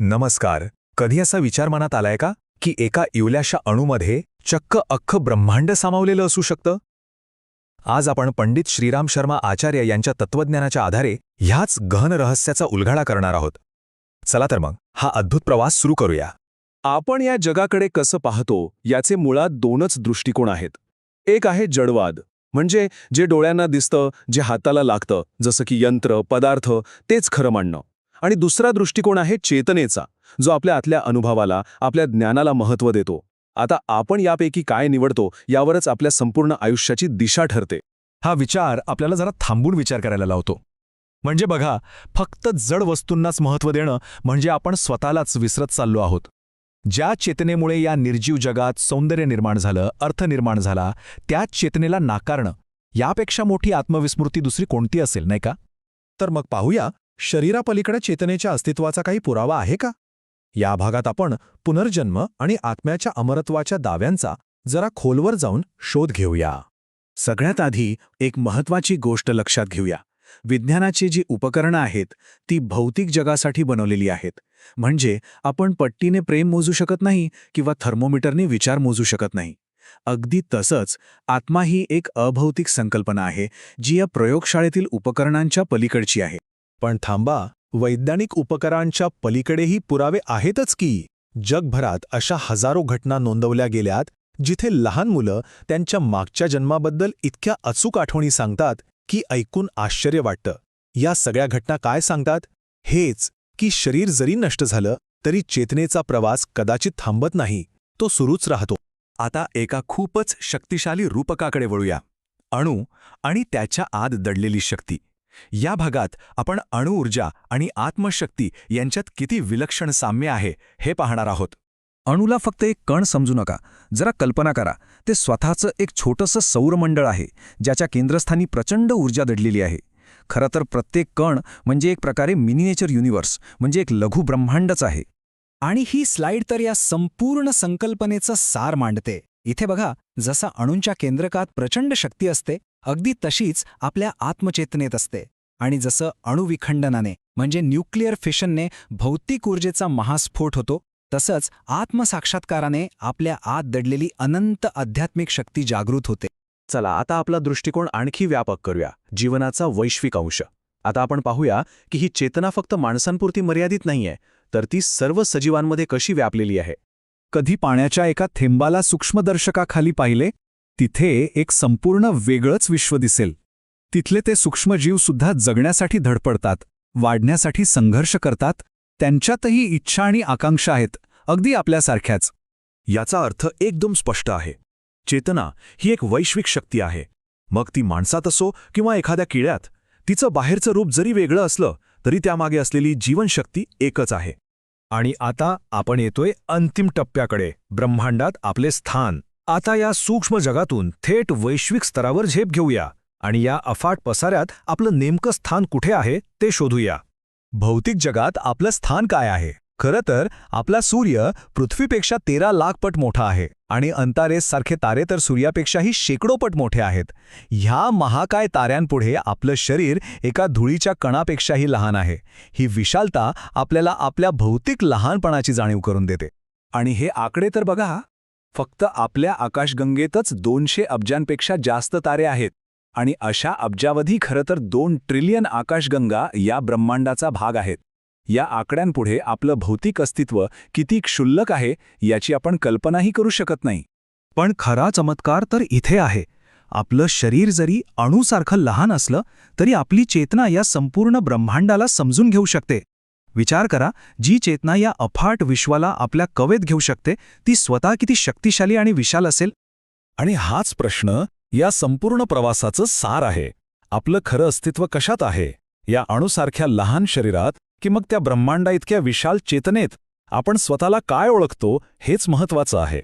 नमस्कार. कधी असा विचार मनात आलाय का की एका इवल्याशा अणूमध्ये चक्क अख्खं ब्रह्मांड सामावलेलं असू शकतं? आज आपण पंडित श्रीराम शर्मा आचार्य यांच्या तत्वज्ञानाच्या आधारे ह्याच गहन रहस्याचा उलगडा करणार आहोत. चला तर मग हा अद्भुत प्रवास सुरू करूया. आपण या जगाकडे कसं पाहतो याचे मुळात दोनच दृष्टिकोन आहेत. एक आहे जडवाद, म्हणजे जे डोळ्यांना दिसतं, जे हाताला लागतं, जसं की यंत्र, पदार्थ, तेच खरं मानणं. आणि दुसरा दृष्टिकोन आहे चेतनेचा, जो आपल्या आतल्या अनुभवाला, आपल्या ज्ञानाला महत्त्व देतो. आता आपण यापैकी काय निवडतो यावरच आपल्या संपूर्ण आयुष्याची दिशा ठरते. हा विचार आपल्याला जरा थांबून विचार करायला लावतो. म्हणजे बघा, फक्त जड वस्तूंनाच महत्त्व देणं म्हणजे आपण स्वतःलाच विसरत चाललो आहोत. ज्या चेतनेमुळे या निर्जीव जगात सौंदर्य निर्माण झालं, अर्थ निर्माण झाला, त्याच चेतनेला नाकारणं यापेक्षा मोठी आत्मविस्मृती दुसरी कोणती असेल, नाही का? तर मग पाहूया, शरीरापलीकडे चेतनेच्या अस्तित्वाचा काही पुरावा आहे का? या भागात आपण पुनर्जन्म आणि आत्म्याच्या अमरत्वाच्या दाव्यांचा जरा खोलवर जाऊन शोध घेऊया. सगळ्यात आधी एक महत्त्वाची गोष्ट लक्षात घेऊया. विज्ञानाची जी उपकरणं आहेत ती भौतिक जगासाठी बनवलेली आहेत. म्हणजे आपण पट्टीने प्रेम मोजू शकत नाही किंवा थर्मोमीटरने विचार मोजू शकत नाही. अगदी तसंच आत्मा ही एक अभौतिक संकल्पना आहे, जी या प्रयोगशाळेतील उपकरणांच्या पलीकडची आहे. पण थांबा, वैज्ञानिक उपकरणांच्या पलीकडेही पुरावे आहेतच की. जगभरात अशा हजारो घटना नोंदवल्या गेल्यात जिथे लहान मुलं त्यांच्या मागच्या जन्माबद्दल इतक्या अचूक आठवणी सांगतात की ऐकून आश्चर्य वाटतं. या सगळ्या घटना काय सांगतात? हेच की शरीर जरी नष्ट झालं तरी चेतनेचा प्रवास कदाचित थांबत नाही, तो सुरूच राहतो. आता एका खूपच शक्तिशाली रूपकाकडे वळूया. अणू आणि त्याच्या आत दडलेली शक्ती. या भागात आपण अणुऊर्जा आणि आत्मशक्ती यांच्यात किती विलक्षण साम्य आहे हे पाहणार आहोत. अणूला फक्त एक कण समजू नका. जरा कल्पना करा, ते स्वतःचं एक छोटंसं सौरमंडळ आहे, ज्याच्या केंद्रस्थानी प्रचंड ऊर्जा दडलेली आहे. खरं तर प्रत्येक कण म्हणजे एक प्रकारे मिनिएचर युनिव्हर्स, म्हणजे एक लघु ब्रह्मांडच आहे. आणि ही स्लाइड तर या संपूर्ण संकल्पनेचं सार मांडते. इथे बघा, जसा अणूंच्या केंद्रकात प्रचंड शक्ती असते, अगदी तशीच आपल्या आत्मचेतनेत असते. आणि जसं अणुविखंडनाने म्हणजे न्यूक्लिअर फिशनने भौतिक ऊर्जेचा महास्फोट होतो, तसंच आत्मसाक्षात्काराने आपल्या आत दडलेली अनंत आध्यात्मिक शक्ती जागृत होते. चला आता आपला दृष्टिकोन आणखी व्यापक करूया, जीवनाचा वैश्विक अंश. आता आपण पाहूया की ही चेतना फक्त माणसांपुरती मर्यादित नाहीये, तर ती सर्व सजीवांमध्ये कशी व्यापलेली आहे. कधी पाण्याच्या एका थेंबाला सूक्ष्मदर्शकाखाली पाहिले? तिथे एक संपूर्ण वेगळंच विश्व दिसेल. तिथले ते सूक्ष्मजीवसुद्धा जगण्यासाठी धडपडतात, वाढण्यासाठी संघर्ष करतात. त्यांच्यातही इच्छा आणि आकांक्षा आहेत, अगदी आपल्यासारख्याच. याचा अर्थ एकदम स्पष्ट आहे. चेतना ही एक वैश्विक शक्ती आहे. मग ती माणसात असो किंवा एखाद्या किड्यात, तिचं बाहेरचं रूप जरी वेगळं असलं तरी त्यामागे असलेली जीवनशक्ती एकच आहे. आणि आता आपण येतोय अंतिम टप्प्याकडे, ब्रह्मांडात आपले स्थान. आता या सूक्ष्म जगातून थेट वैश्विक स्तरावर झेप घेऊया आणि या अफाट पसाऱ्यात आपलं नेमकं स्थान कुठे आहे ते शोधूया. भौतिक जगात आपलं स्थान काय आहे? खरं तर आपला सूर्य पृथ्वीपेक्षा 13 लाख पट मोठा आहे आणि अंतारेससारखे तारे तर सूर्यापेक्षाही शेकडो पट मोठे आहेत. ह्या महाकाय ताऱ्यांपुढे आपलं शरीर एका धुळीच्या कणापेक्षाही लहान आहे. ही विशालता आपल्याला आपल्या भौतिक लहानपणाची जाणीव करून देते. आणि हे आकडे तर बघा, फक्त आपल्या आकाशगंगेतच 200 अब्जांपेक्षा जास्त तारे आहेत. आणि अशा अब्जावधी खरं तर 2 ट्रिलियन आकाशगंगा या ब्रह्मांडाचा भाग आहेत. या आकड्यांपुढे आपलं भौतिक अस्तित्व किती क्षुल्लक आहे याची आपण कल्पनाही करू शकत नाही. पण खरा चमत्कार तर इथे आहे. आपलं शरीर जरी अणूसारखं लहान असलं तरी आपली चेतना या संपूर्ण ब्रह्मांडाला समजून घेऊ शकते. विचार करा, जी चेतना या अफाट विश्वाला आपल्या कवेत घेऊ शकते ती स्वतः किती शक्तिशाली आणि विशाल असेल. आणि हाच प्रश्न या संपूर्ण प्रवासाचं सार आहे. आपलं खरं अस्तित्व कशात आहे? या अणुसारख्या लहान शरीरात की मग त्या ब्रह्मांडा इतक्या विशाल चेतनेत? आपण स्वतःला काय ओळखतो हेच महत्त्वाचं आहे.